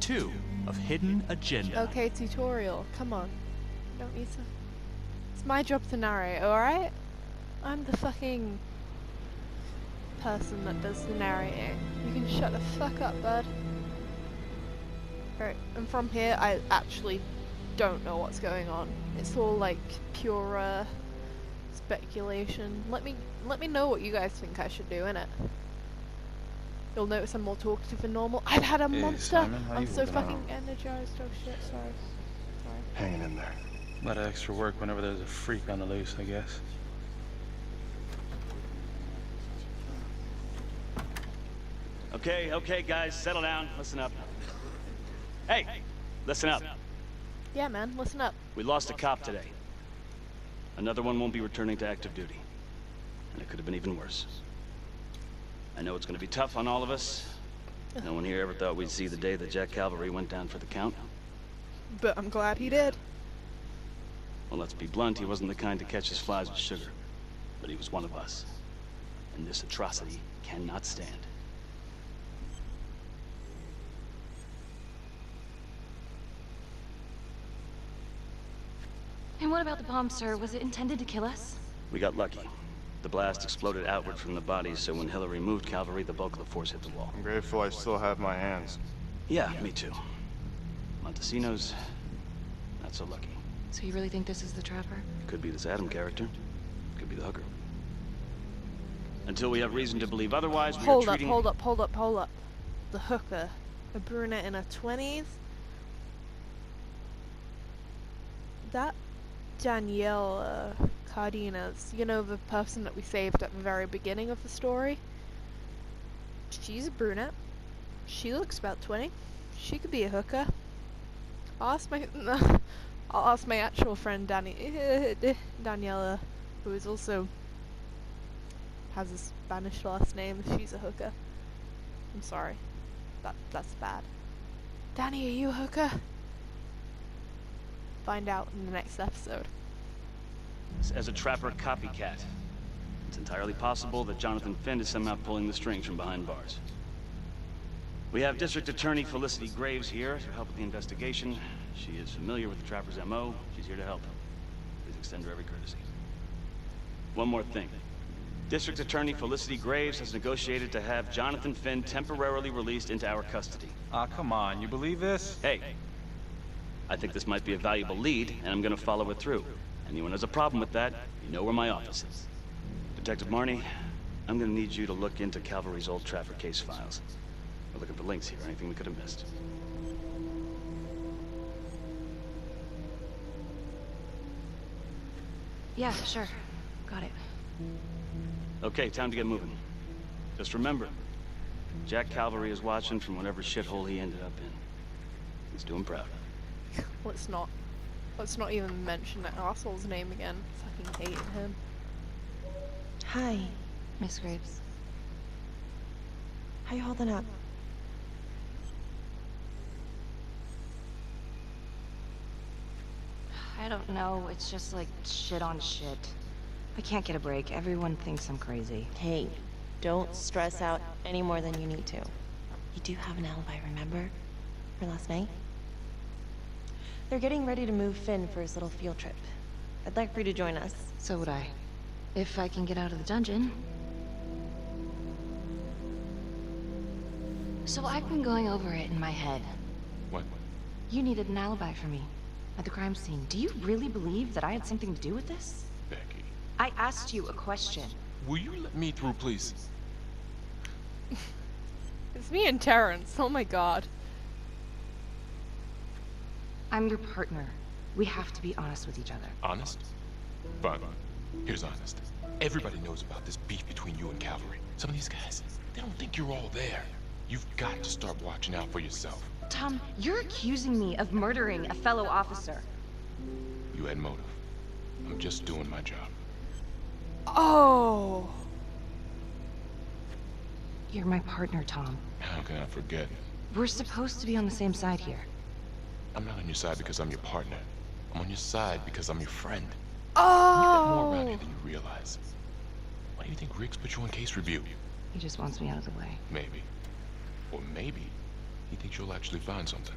2 of Hidden Agenda. Okay, tutorial. Come on. You don't need to... It's my job to narrate, alright? I'm the fucking person that does the narrating. You can shut the fuck up, bud. Alright, and from here, I actually don't know what's going on. It's all like pure speculation. Let me know what you guys think I should do, innit? You'll notice I'm more talkative than normal. I've had a monster! Simon, how I'm you so holding fucking out? energized. Oh shit, sorry. Hanging in there. A lot of extra work whenever there's a freak on the loose, I guess. Okay, guys, settle down. Listen up. Hey, listen up. Yeah, man, listen up. We lost a cop today. Another one won't be returning to active duty. And it could have been even worse. I know it's going to be tough on all of us. No one here ever thought we'd see the day that Jack Calvary went down for the count. But I'm glad he did. Well, let's be blunt, he wasn't the kind to catch his flies with sugar. But he was one of us. And this atrocity cannot stand. And what about the bomb, sir? Was it intended to kill us? We got lucky. The blast exploded outward from the bodies, so when Hillary moved Calvary, the bulk of the force hit the wall. I'm grateful I still have my hands. Yeah, me too. Montesino's not so lucky. So you really think this is the trapper? Could be this Adam character. Could be the hooker. Until we have reason to believe otherwise, we are treating... Hold up. The hooker. A brunette in her 20s? That Danielle Cardenas, you know, the person that we saved at the very beginning of the story? She's a brunette. She looks about 20. She could be a hooker. I'll ask my actual friend Daniela, who is also has a Spanish last name, if she's a hooker. I'm sorry. That's bad. Danny, are you a hooker? Find out in the next episode. As a trapper copycat, it's entirely possible that Jonathan Finn is somehow pulling the strings from behind bars. We have District Attorney Felicity Graves here to help with the investigation. She is familiar with the trapper's MO. She's here to help. Please extend her every courtesy. One more thing. District Attorney Felicity Graves has negotiated to have Jonathan Finn temporarily released into our custody. Ah, come on, you believe this? Hey, I think this might be a valuable lead, and I'm gonna follow it through. Anyone has a problem with that, you know where my office is. Detective Marnie, I'm gonna need you to look into Calvary's old trapper case files. We're looking for links here, anything we could have missed. Yeah, sure. Got it. Okay, time to get moving. Just remember, Jack Calvary is watching from whatever shithole he ended up in. He's doing proud. Let's not even mention that asshole's name again. Fucking hating him. Hi. Miss Graves. How you holding up? I don't know, it's just like shit on shit. I can't get a break. Everyone thinks I'm crazy. Hey, don't stress out any more than you need to. You do have an alibi, remember? For last night? They're getting ready to move Finn for his little field trip. I'd like for you to join us. So would I. If I can get out of the dungeon. So I've been going over it in my head. What? You needed an alibi for me at the crime scene. Do you really believe that I had something to do with this? Becky. I asked you a question. Will you let me through, please? It's me and Terrence. Oh my god. I'm your partner. We have to be honest with each other. Honest? Fine. Here's honest. Everybody knows about this beef between you and Calvary. Some of these guys, they don't think you're all there. You've got to start watching out for yourself. Tom, you're accusing me of murdering a fellow officer. You had motive. I'm just doing my job. Oh. You're my partner, Tom. How can I forget? We're supposed to be on the same side here. I'm not on your side because I'm your partner. I'm on your side because I'm your friend. Oh. You got more around here than you realize. Why do you think Riggs put you on case review? He just wants me out of the way. Maybe. Or maybe He thinks you'll actually find something.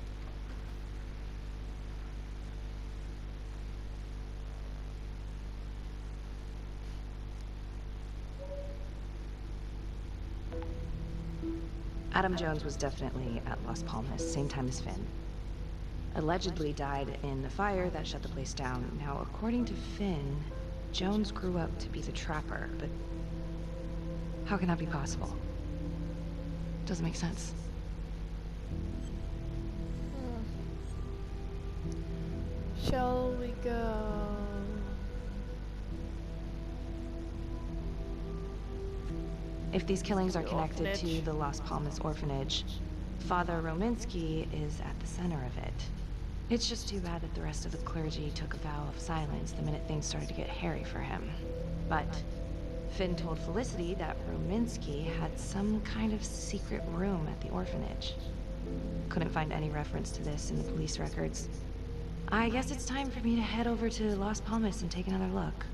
Adam Jones was definitely at Las Palmas, same time as Finn. Allegedly died in the fire that shut the place down. Now, according to Finn, Jones grew up to be the trapper, but how can that be possible? Doesn't make sense. Shall we go? If these killings are The connected to orphanage. the Las Palmas orphanage, Father Rominsky is at the center of it. It's just too bad that the rest of the clergy took a vow of silence the minute things started to get hairy for him. But Finn told Felicity that Rominsky had some kind of secret room at the orphanage. Couldn't find any reference to this in the police records. I guess it's time for me to head over to Las Palmas and take another look.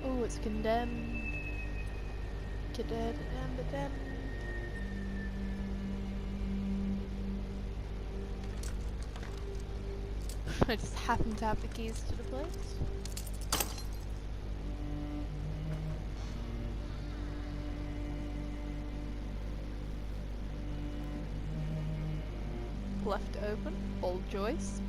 Oh, it's condemned. Condemned. I just happen to have the keys to the place. Left open. Bold choice.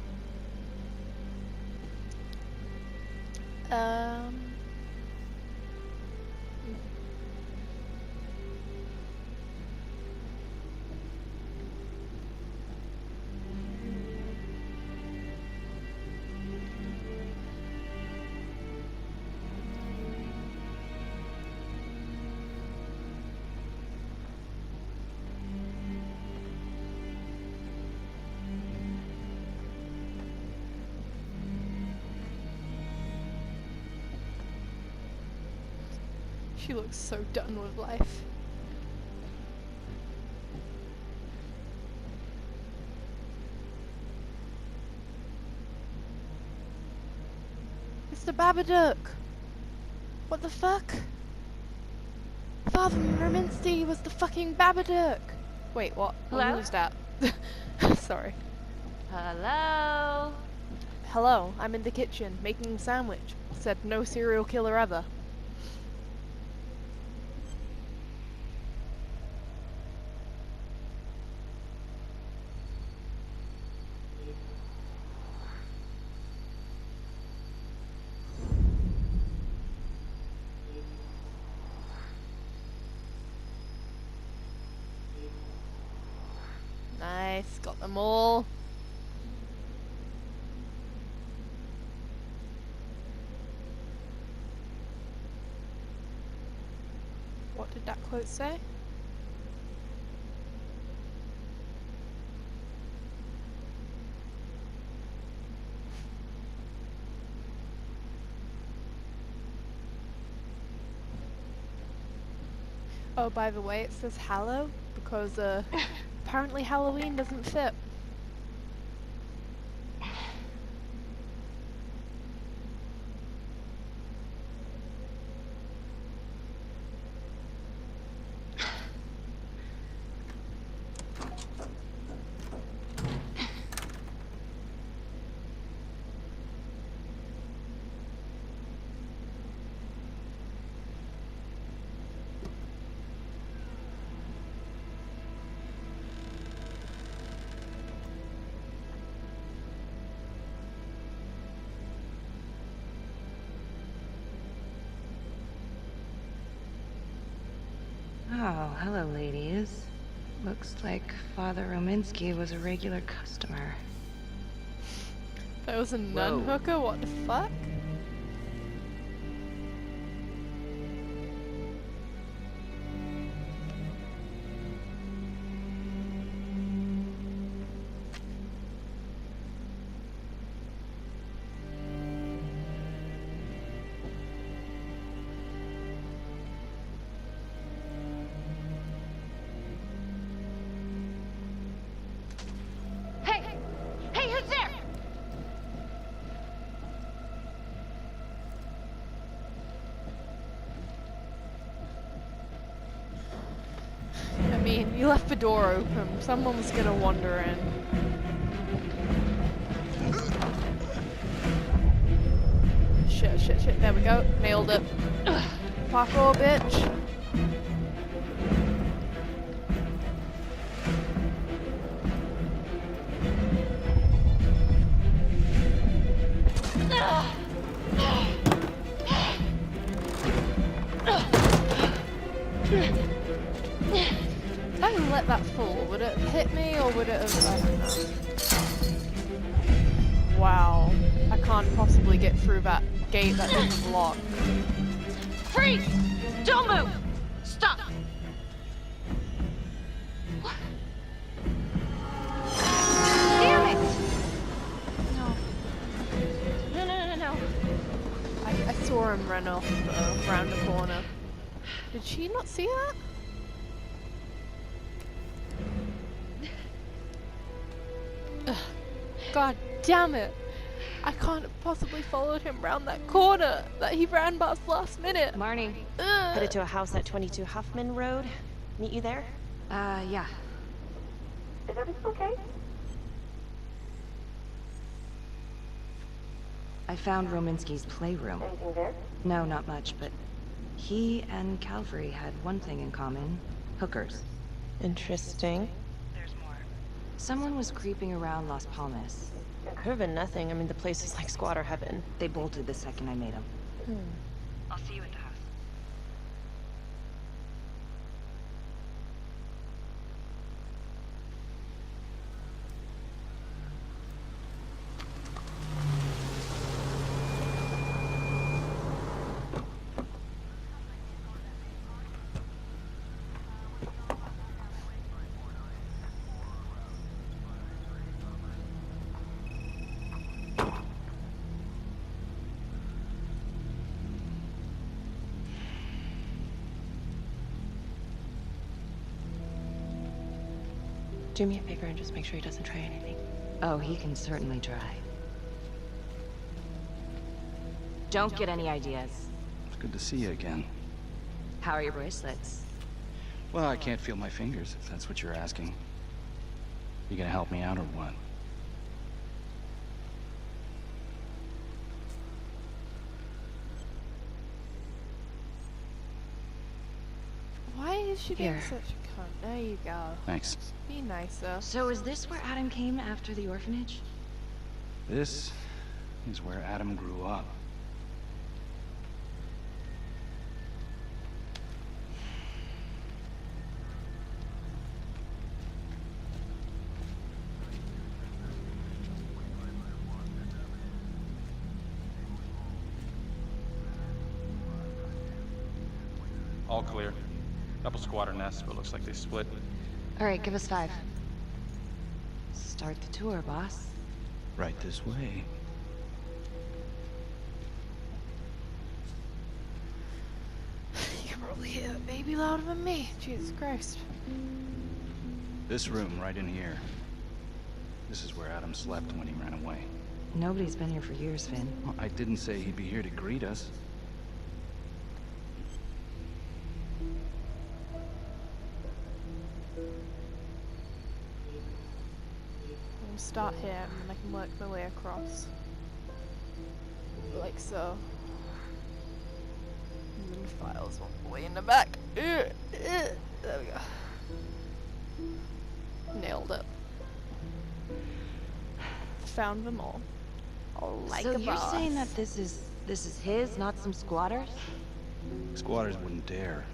She looks so done with life. It's the Babadook! What the fuck? Father Rominsky was the fucking Babadook! Wait, what? Hello? Who's that? Sorry. Hello? Hello, I'm in the kitchen, making a sandwich. Said no serial killer ever. Nice, got them all. What did that quote say? Oh, by the way, it says Hallow because apparently Halloween doesn't fit. Oh, hello, ladies. Looks like Father Rominsky was a regular customer. That was a nun hooker? What the fuck? You left the door open. Someone was gonna wander in. Shit, shit, shit. There we go. Nailed it. Parkour, bitch. If I let that fall, would it have hit me or would it have... I don't know. Wow. I can't possibly get through that gate that doesn't lock. Freeze! Don't move! Stop! Damn it! No. I saw him run off around the corner. Did she not see that? Ugh. God damn it! I can't have possibly followed him round that corner that he ran past last minute. Marnie. Headed to a house at 22 Huffman Road. Meet you there? Yeah. Is everything okay? I found Rominsky's playroom. Anything there? No, not much, but he and Calvary had one thing in common. Hookers. Interesting. Someone was creeping around Las Palmas. It could have been nothing. I mean, the place is like squatter heaven. They bolted the second I made them. I'll see you at the house. Do me a favor and just make sure he doesn't try anything. Oh, he can certainly try. Don't get any ideas. It's good to see you again. How are your bracelets? Well, I can't feel my fingers, if that's what you're asking. You gonna help me out or what? Why is she being Here. such a cunt? There you go. Thanks. Be nicer. So is this where Adam came after the orphanage? This is where Adam grew up. All clear. Couple squatter nests, but looks like they split. All right, give us 5. Start the tour, boss. Right this way. You can probably hear that baby louder than me. Jesus Christ. This room right in here. This is where Adam slept when he ran away. Nobody's been here for years, Finn. Well, I didn't say he'd be here to greet us. We'll start here and then I can work my way across. Like so. And then the files all the way in the back. There we go. Nailed it. Found them all. All like So a you're boss. saying that this is his, not some squatters? Squatters wouldn't dare.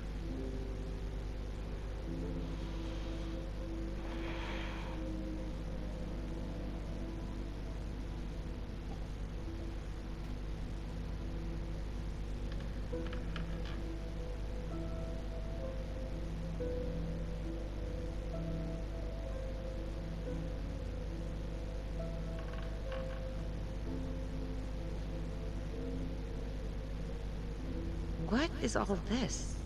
What is all this?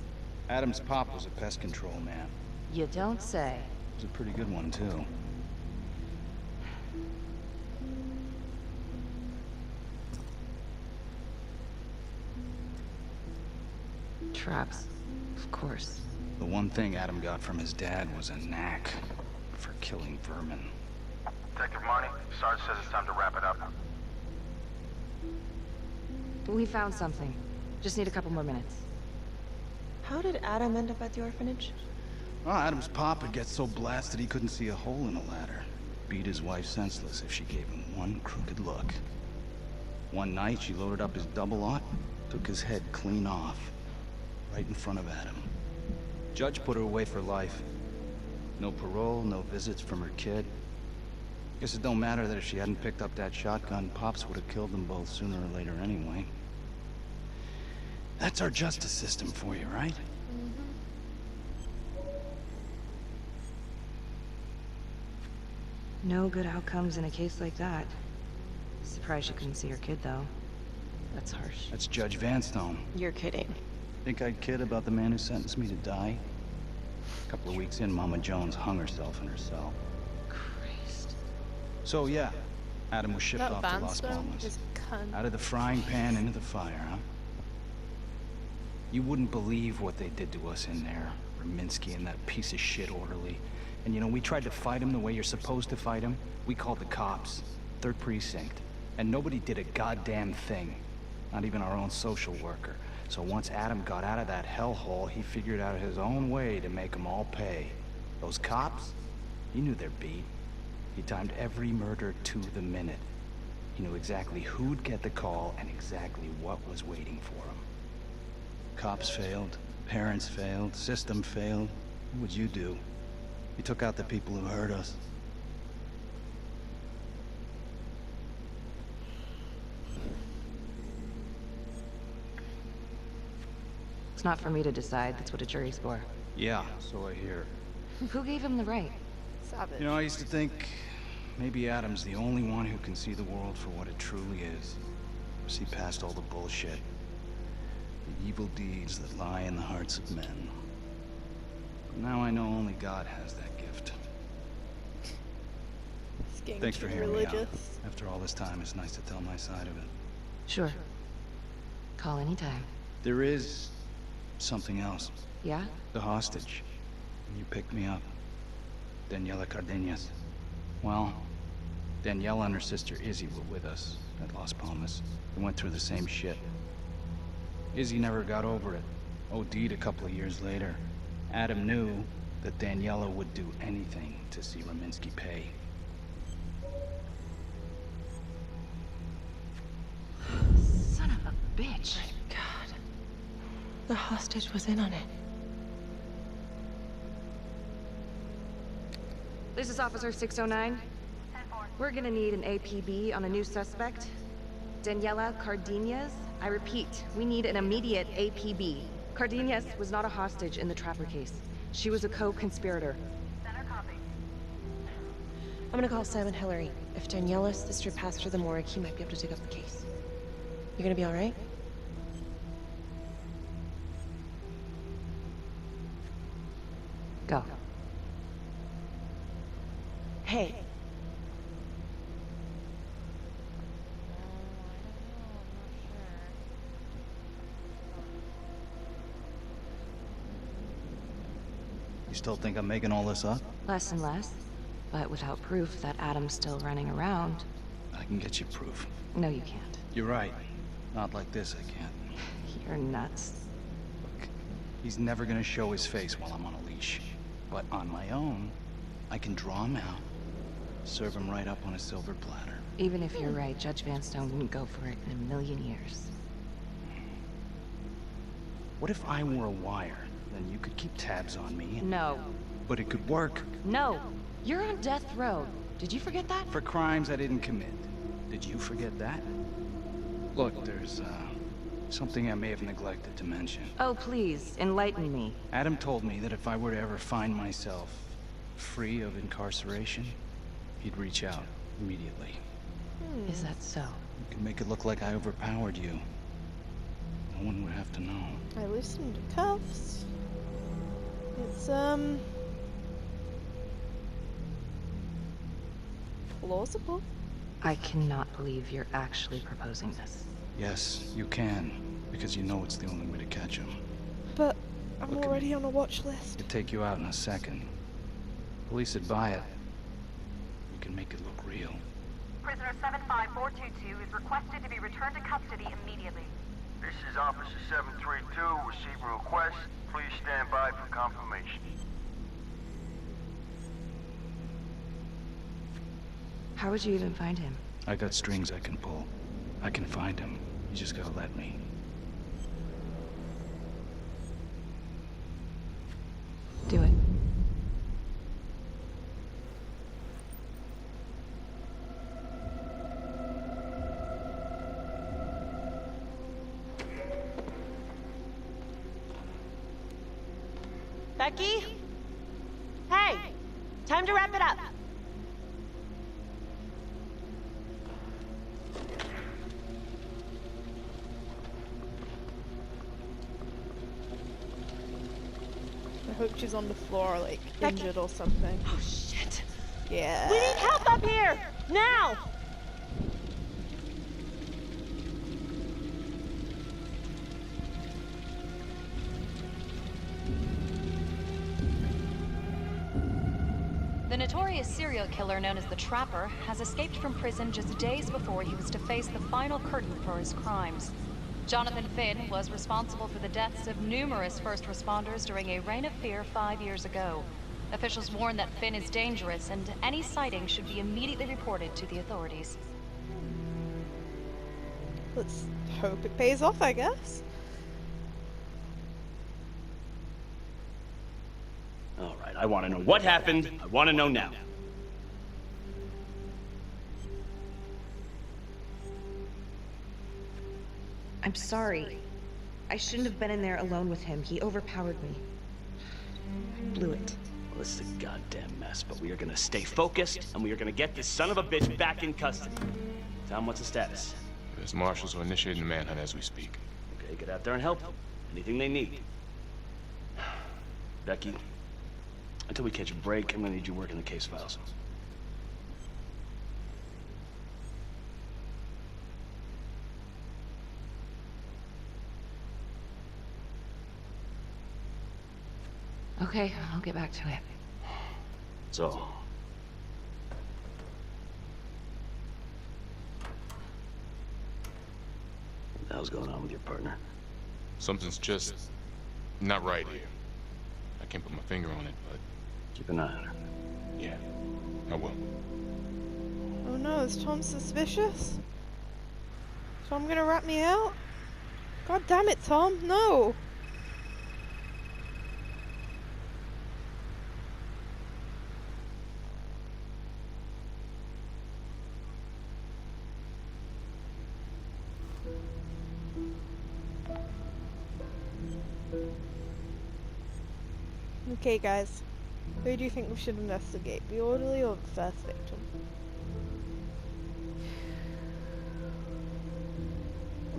Adam's pop was a pest control man. You don't say. Was a pretty good one, too. Traps, of course. The one thing Adam got from his dad was a knack for killing vermin. Detective Marnie, Sarge says it's time to wrap it up. We found something. Just need a couple more minutes. How did Adam end up at the orphanage? Well, Adam's pop had get so blasted he couldn't see a hole in a ladder. Beat his wife senseless if she gave him one crooked look. One night, she loaded up his double-aught, took his head clean off, right in front of Adam. Judge put her away for life. No parole, no visits from her kid. Guess it don't matter that if she hadn't picked up that shotgun, Pops would have killed them both sooner or later anyway. That's our justice system for you, right? No good outcomes in a case like that. Surprised she couldn't see her kid, though. That's harsh. That's Judge Vanstone. You're kidding. Think I'd kid about the man who sentenced me to die? A couple of weeks in, Mama Jones hung herself in her cell. Christ. So yeah, Adam was shipped That off to Las Vanstone Palmas. is a cunt. Out of the frying pan into the fire, huh? You wouldn't believe what they did to us in there. Rominsky and that piece of shit orderly. And you know, we tried to fight him the way you're supposed to fight him. We called the cops. 3rd Precinct. And nobody did a goddamn thing. Not even our own social worker. So once Adam got out of that hellhole, he figured out his own way to make them all pay. Those cops, he knew their beat. He timed every murder to the minute. He knew exactly who'd get the call and exactly what was waiting for him. Cops failed, parents failed, system failed. What would you do? You took out the people who hurt us. It's not for me to decide. That's what a jury's for. Yeah, so I hear. Who gave him the right? Savage. You know, I used to think maybe Adam's the only one who can see the world for what it truly is. See past all the bullshit. The evil deeds that lie in the hearts of men. But now I know only God has that gift. It's getting Thanks for too hearing me out. religious. After all this time, it's nice to tell my side of it. Sure. Call anytime. There is something else. Yeah? The hostage. You picked me up. Daniela Cardenas. Well, Daniela and her sister Izzy were with us at Las Palmas. They went through the same shit. Izzy never got over it. OD'd a couple of years later. Adam knew that Daniela would do anything to see Rominsky pay. Son of a bitch. God. The hostage was in on it. This is Officer 609. We're gonna need an APB on a new suspect. Daniela Cardenas. I repeat, we need an immediate APB. Cardenas was not a hostage in the Trapper case. She was a co-conspirator. I'm gonna call Sam and Hillary. If Daniela's sister passed through the morgue, he might be able to take up the case. You gonna be all right? Go. Hey. You still think I'm making all this up? Less and less. But without proof that Adam's still running around. I can get you proof. No, you can't. You're right. Not like this, I can't. You're nuts. Look, he's never gonna show his face while I'm on a leash. But on my own, I can draw him out, serve him right up on a silver platter. Even if you're right, Judge Vanstone wouldn't go for it in a million years. What if I were a wire? Then you could keep tabs on me. No. But it could work. No. You're on death row. Did you forget that? For crimes I didn't commit. Did you forget that? Look, there's, something I may have neglected to mention. Oh, please, enlighten me. Adam told me that if I were to ever find myself free of incarceration, he'd reach out immediately. Is that so? You can make it look like I overpowered you. No one would have to know. I loosened the cuffs. It's, plausible. I cannot believe you're actually proposing this. Yes, you can, because you know it's the only way to catch him. But I'm Look at already me. on a watch list. Could take you out in a second. Police would buy it. We can make it look real. Prisoner 75422 is requested to be returned to custody immediately. This is Officer 732, receiving request. Please stand by for confirmation. How would you even find him? I got strings I can pull. I can find him. You just gotta let me. Do it. Becky? Hey! Time to wrap it up. I hope she's on the floor, like, Becky? injured or something. Oh, shit. Yeah. We need help up here! Now! The notorious serial killer known as the Trapper has escaped from prison just days before he was to face the final curtain for his crimes. Jonathan Finn was responsible for the deaths of numerous first responders during a reign of fear 5 years ago. Officials warn that Finn is dangerous and any sighting should be immediately reported to the authorities. Let's hope it pays off, I guess. All right, I want to know what happened. I want to know now. I'm sorry. I shouldn't have been in there alone with him. He overpowered me. I blew it. Well, this is a goddamn mess, but we are gonna stay focused, and we are gonna get this son of a bitch back in custody. Tom, what's the status? U.S. Marshals are initiating the manhunt as we speak. Okay, get out there and help them. Anything they need. Becky, until we catch a break, I'm gonna need you working the case files. Okay, I'll get back to it. So, what the hell's going on with your partner? Something's just not right here. I can't put my finger on it, but Keep an eye on her. yeah, I will. Oh no, is Tom suspicious? Tom gonna rat me out? God damn it, Tom, no! Okay, guys. Who do you think we should investigate? The orderly or the first victim?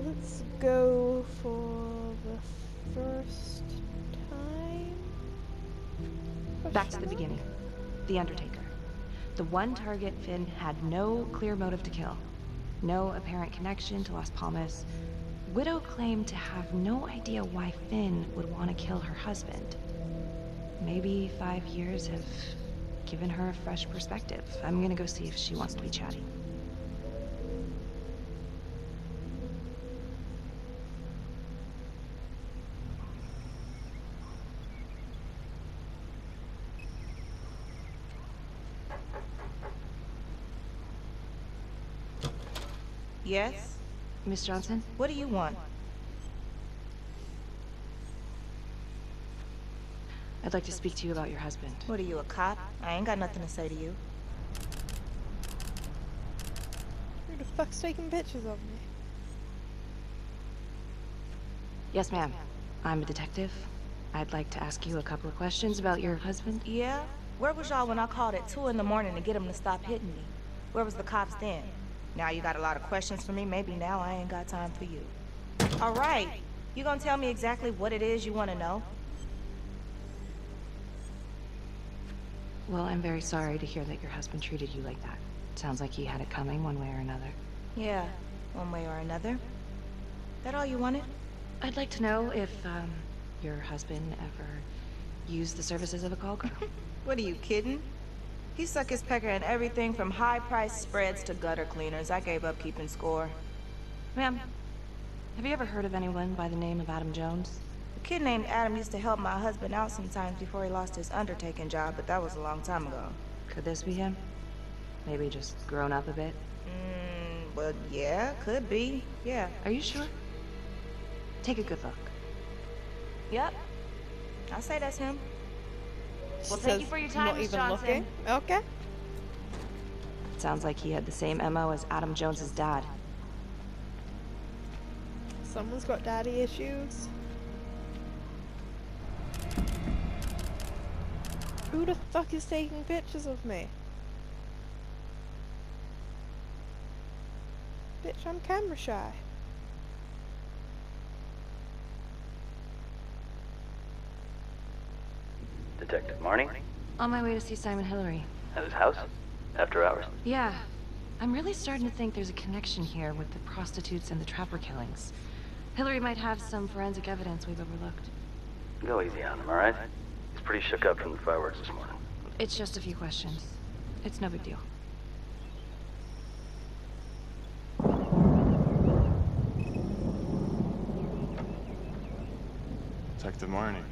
Let's go for the first time. Back to the beginning. The Undertaker. The one target Finn had no clear motive to kill. No apparent connection to Las Palmas. Widow claimed to have no idea why Finn would want to kill her husband. Maybe 5 years have given her a fresh perspective. I'm gonna go see if she wants to be chatty. Yes? Miss Johnson? What do you want? I'd like to speak to you about your husband. What are you, a cop? I ain't got nothing to say to you. Who the fuck's taking pictures of me? Yes, ma'am. I'm a detective. I'd like to ask you a couple of questions about your husband. Yeah? Where was y'all when I called at 2 in the morning to get him to stop hitting me? Where was the cops then? Now you got a lot of questions for me. Maybe now I ain't got time for you. All right. You gonna tell me exactly what it is you want to know? Well, I'm very sorry to hear that your husband treated you like that. Sounds like he had it coming one way or another. Yeah, one way or another. That all you wanted? I'd like to know if, your husband ever use the services of a call girl? What are you kidding? He suck his pecker in everything from high-priced spreads to gutter cleaners. I gave up keeping score. Ma'am, have you ever heard of anyone by the name of Adam Jones? A kid named Adam used to help my husband out sometimes before he lost his undertaking job, but that was a long time ago. Could this be him? Maybe just grown up a bit? Well, yeah, could be. Yeah. Are you sure? Take a good look. Yep. I'll say that's him. Well, thank you for your time, Miss Johnson. Okay. Sounds like he had the same MO as Adam Jones's dad. Someone's got daddy issues. Who the fuck is taking pictures of me? Bitch, I'm camera shy. Detective Marnie? On my way to see Simon Hillary. At his house? After hours? Yeah. I'm really starting to think there's a connection here with the prostitutes and the trapper killings. Hillary might have some forensic evidence we've overlooked. Go easy on him, alright? He's pretty shook up from the fireworks this morning. It's just a few questions. It's no big deal. Detective Marnie.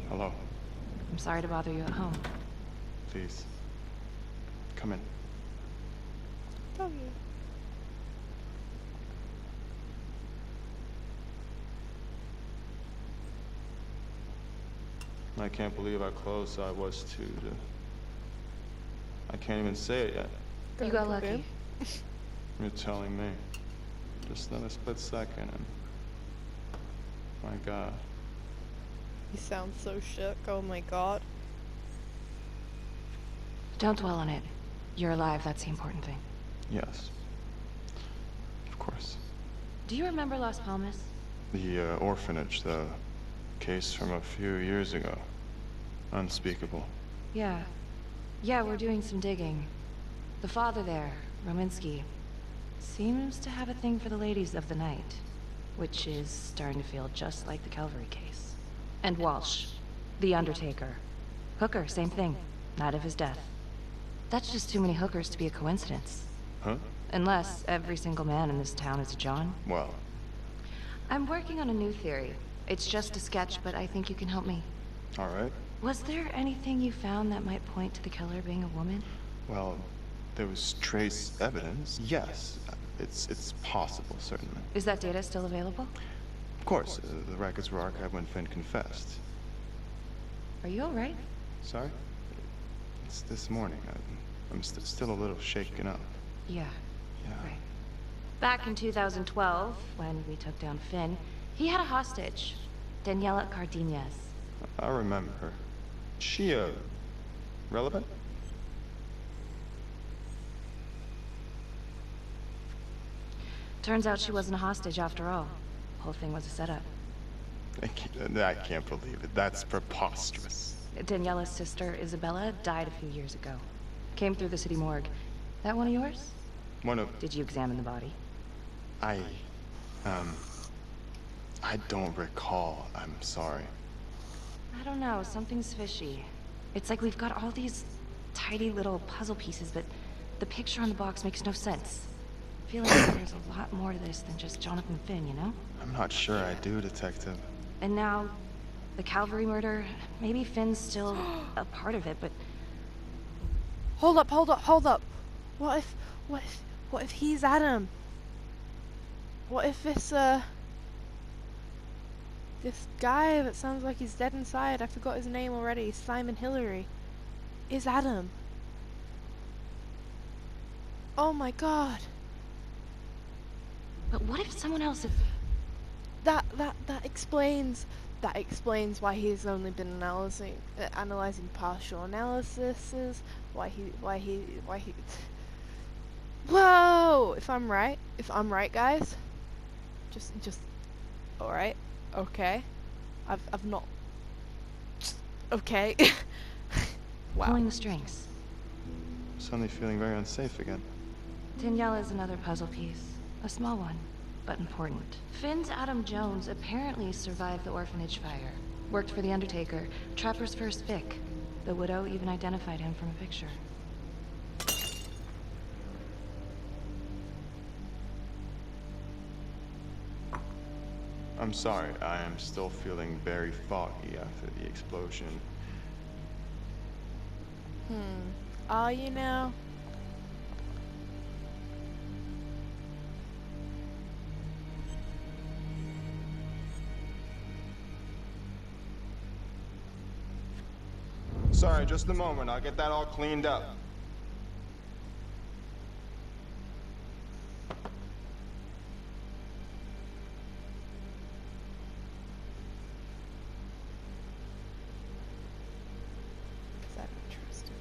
Hello. I'm sorry to bother you at home. Please. Come in. Oh, yeah. I can't believe how close I was to the... I can't even say it yet. You got lucky. You're telling me. Just another split second and... My God. You sound so shook. Oh my God. Don't dwell on it. You're alive, that's the important thing. Yes. Of course. Do you remember Las Palmas? The orphanage, the case from a few years ago. Unspeakable. Yeah. Yeah, we're doing some digging. The father there, Rominsky, seems to have a thing for the ladies of the night, which is starting to feel just like the Calvary case. And Walsh, the Undertaker. Hooker, same thing. Night of his death. That's just too many hookers to be a coincidence. Huh? Unless every single man in this town is a John. Well. I'm working on a new theory. It's just a sketch, but I think you can help me. All right. Was there anything you found that might point to the killer being a woman? Well, there was trace evidence. Yes. It's possible, certainly. Is that data still available? Of course. The records were archived when Finn confessed. Are you all right? Sorry? It's this morning. I'm still a little shaken up. Yeah. Yeah. Right. Back in 2012, when we took down Finn, he had a hostage, Daniela Cardenas. I remember her. She, relevant? Turns out she wasn't a hostage after all. The whole thing was a setup. I can't believe it. That's preposterous. Daniela's sister, Isabella, died a few years ago. Came through the city morgue. That one of yours? One of... Did you examine the body? I don't recall. I'm sorry. I don't know. Something's fishy. It's like we've got all these tidy little puzzle pieces, but the picture on the box makes no sense. I feel like there's a lot more to this than just Jonathan Finn, you know? I'm not sure I do, Detective. And now, the Calvary murder, maybe Finn's still a part of it, but... Hold up. What if he's Adam? What if this guy that sounds like he's dead inside, I forgot his name already, Simon Hillary, is Adam? Oh my God. But what if someone else is... That explains why he's only been analyzing partial analyses, why he Whoa! If I'm right, guys, just all right, okay, I've not, okay. Wow. Pulling the strings. Suddenly feeling very unsafe again. Daniela is another puzzle piece, a small one, but important. Finn's Adam Jones apparently survived the orphanage fire. Worked for the Undertaker, Trapper's first Vic. The widow even identified him from a picture. I'm sorry, I am still feeling very foggy after the explosion. Are you now? Sorry, just a moment. I'll get that all cleaned up. Is that interesting?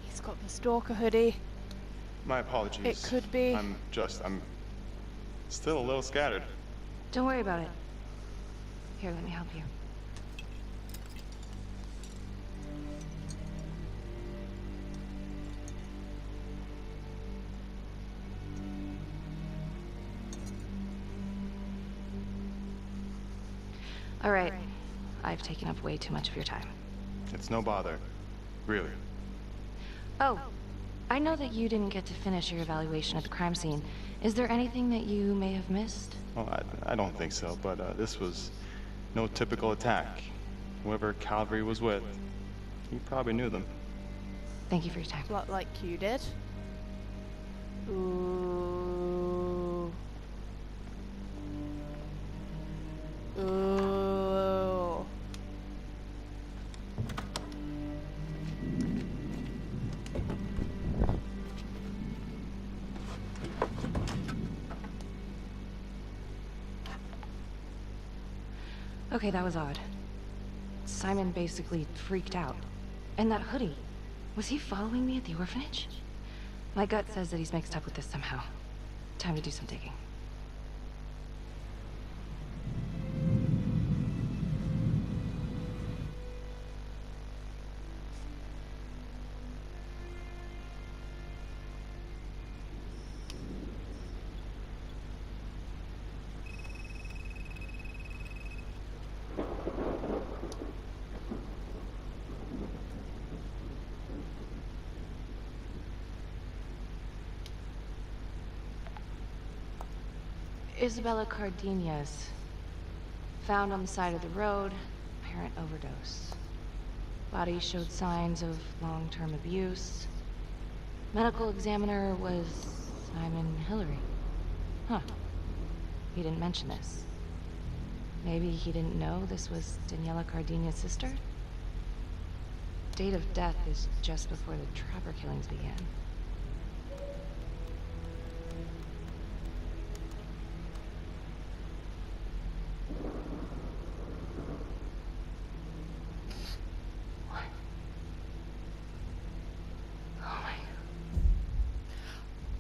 He's got the stalker hoodie. My apologies. It could be. I'm still a little scattered. Don't worry about it. Here, let me help you. All right. I've taken up way too much of your time. It's no bother. Really. Oh, I know that you didn't get to finish your evaluation at the crime scene. Is there anything that you may have missed? Well, I don't think so, but this was no typical attack. Whoever Calvary was with, he probably knew them. Thank you for your time. Like you did. Ooh. Ooh. Okay, that was odd. Simon basically freaked out. And that hoodie, was he following me at the orphanage? My gut says that he's mixed up with this somehow. Time to do some digging. Isabella Cardenas, found on the side of the road, apparent overdose. Body showed signs of long-term abuse. Medical examiner was Simon Hillary. Huh. He didn't mention this. Maybe he didn't know this was Daniela Cardenas' sister? Date of death is just before the Trapper killings began.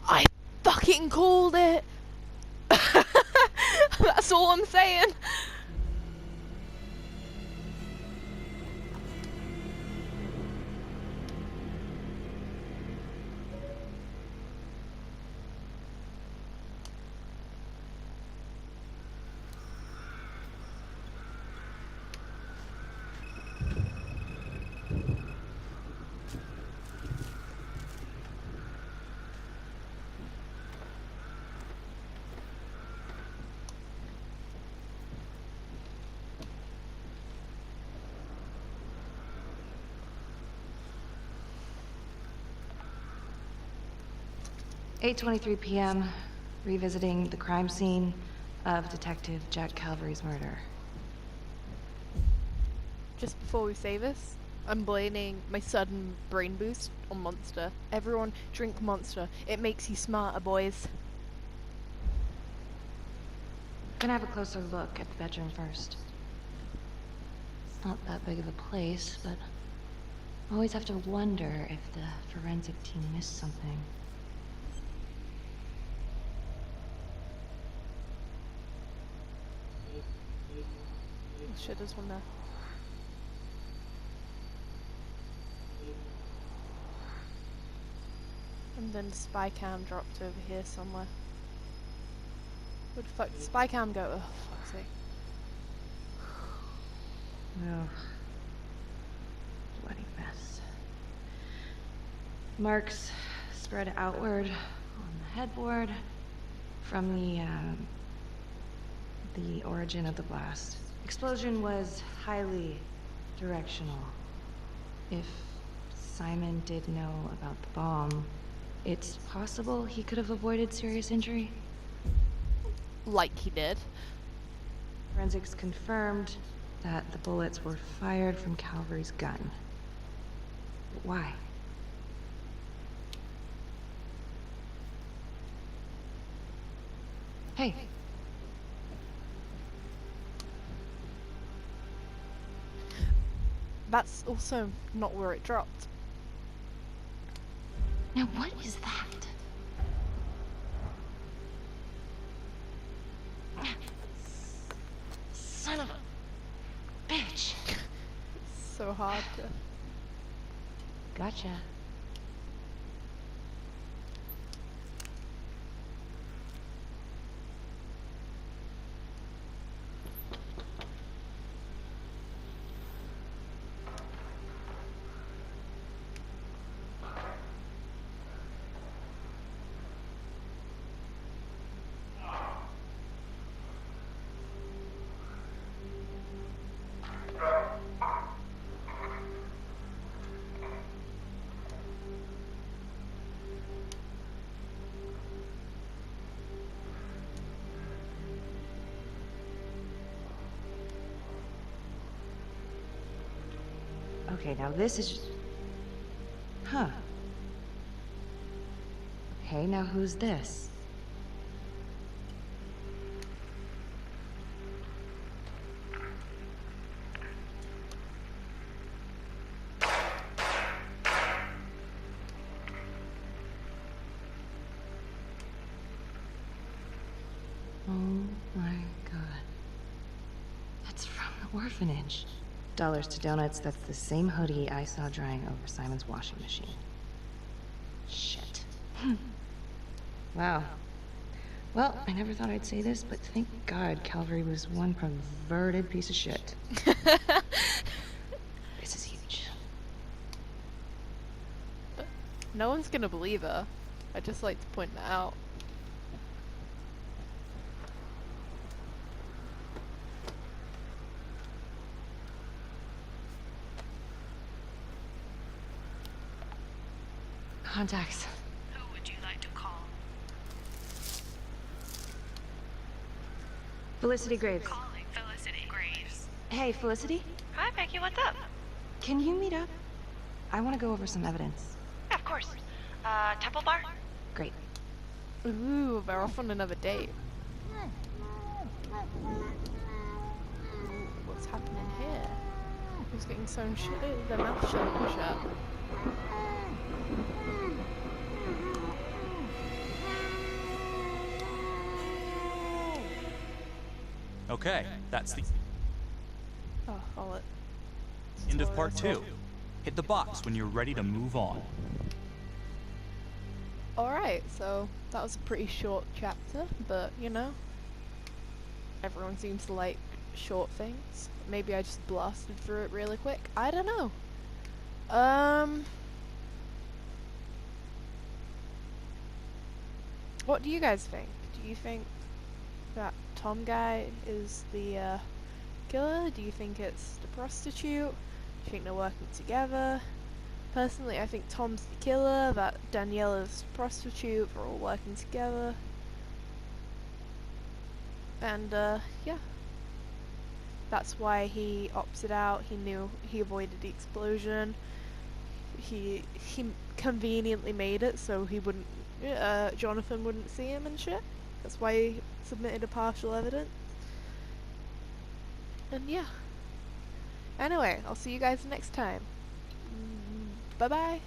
I fucking called it! That's all I'm saying. (8:23 p.m., revisiting the crime scene of Detective Jack Calvary's murder. Just before we say this, I'm blaming my sudden brain boost on Monster. Everyone drink Monster. It makes you smarter, boys. Gonna have a closer look at the bedroom first. It's not that big of a place, but I always have to wonder if the forensic team missed something. Oh shit, there's one there. And then spy cam dropped over here somewhere. Where the fuck did spy cam go? Oh, fuck's sake. Oh. Bloody mess. Marks spread outward on the headboard from the origin of the blast. Explosion was highly directional. If Simon did know about the bomb, it's possible he could have avoided serious injury. Like he did. Forensics confirmed that the bullets were fired from Calvary's gun. But why? Hey. That's also not where it dropped. Now what is that? Son of a bitch. It's so hard to... Gotcha. Okay, now this is... Huh. Okay, now who's this? Oh my god. That's from the orphanage. Dollars to donuts, that's the same hoodie I saw drying over Simon's washing machine. Shit. Wow. Well, I never thought I'd say this, but thank God Calvary was one perverted piece of shit. This is huge. No one's gonna believe her. I'd just like to point that out. Contacts. Who would you like to call? Felicity Graves. Calling Felicity Graves. Hey, Felicity? Hi, Becky, what's up? Can you meet up? I want to go over some evidence. Yeah, of course. Temple Bar? Great. Ooh, they're off on another date. What's happening here? Who's getting sewn shut? Their mouth shut. Okay, that's the Oh, I'll let... end of part 2. Hit the box when you're ready to move on. Alright, so that was a pretty short chapter, but you know, everyone seems to like short things. Maybe I just blasted through it really quick. I don't know. What do you guys think? Do you think that Tom guy is the killer? Do you think it's the prostitute? Do you think they're working together? Personally, I think Tom's the killer, that Daniela's the prostitute, they're all working together. And, yeah. That's why he opted out. He knew he avoided the explosion. He conveniently made it so he wouldn't, Jonathan wouldn't see him and shit. That's why he submitted a partial evidence. And yeah. Anyway, I'll see you guys next time. Bye-bye.